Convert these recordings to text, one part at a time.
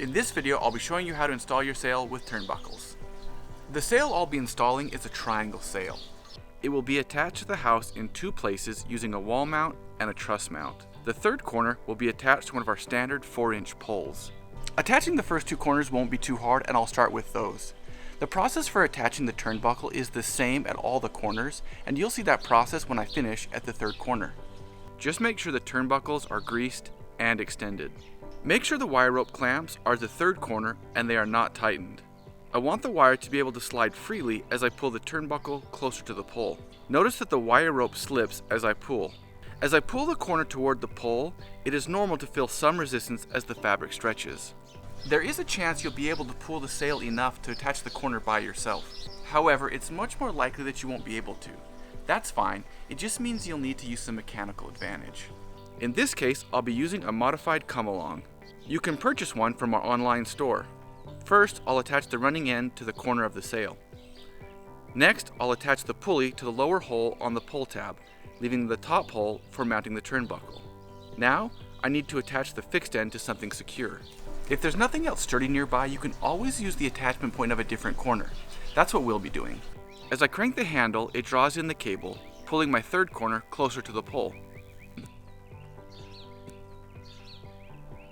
In this video, I'll be showing you how to install your sail with turnbuckles. The sail I'll be installing is a triangle sail. It will be attached to the house in two places using a wall mount and a truss mount. The third corner will be attached to one of our standard 4-inch poles. Attaching the first two corners won't be too hard, and I'll start with those. The process for attaching the turnbuckle is the same at all the corners, and you'll see that process when I finish at the third corner. Just make sure the turnbuckles are greased and extended. Make sure the wire rope clamps are at the third corner and they are not tightened. I want the wire to be able to slide freely as I pull the turnbuckle closer to the pole. Notice that the wire rope slips as I pull. As I pull the corner toward the pole, it is normal to feel some resistance as the fabric stretches. There is a chance you'll be able to pull the sail enough to attach the corner by yourself. However, it's much more likely that you won't be able to. That's fine, it just means you'll need to use some mechanical advantage. In this case, I'll be using a modified come-along. You can purchase one from our online store. First, I'll attach the running end to the corner of the sail. Next, I'll attach the pulley to the lower hole on the pull tab, leaving the top hole for mounting the turnbuckle. Now, I need to attach the fixed end to something secure. If there's nothing else sturdy nearby, you can always use the attachment point of a different corner. That's what we'll be doing. As I crank the handle, it draws in the cable, pulling my third corner closer to the pole.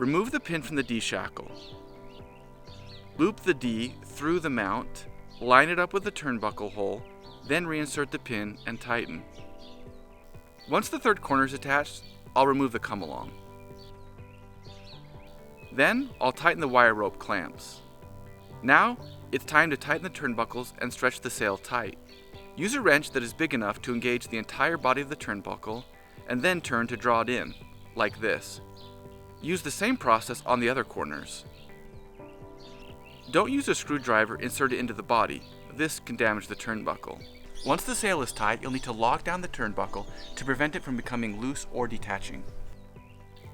Remove the pin from the D-shackle. Loop the D through the mount, line it up with the turnbuckle hole, then reinsert the pin and tighten. Once the third corner is attached, I'll remove the come-along. Then, I'll tighten the wire rope clamps. Now, it's time to tighten the turnbuckles and stretch the sail tight. Use a wrench that is big enough to engage the entire body of the turnbuckle, and then turn to draw it in, like this. Use the same process on the other corners. Don't use a screwdriver inserted into the body. This can damage the turnbuckle. Once the sail is tight, you'll need to lock down the turnbuckle to prevent it from becoming loose or detaching.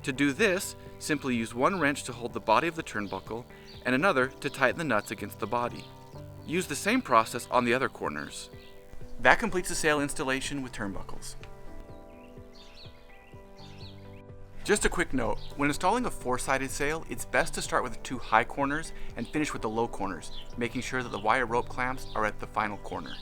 To do this, simply use one wrench to hold the body of the turnbuckle and another to tighten the nuts against the body. Use the same process on the other corners. That completes the sail installation with turnbuckles. Just a quick note, when installing a 4-sided sail, it's best to start with the two high corners and finish with the low corners, making sure that the wire rope clamps are at the final corner.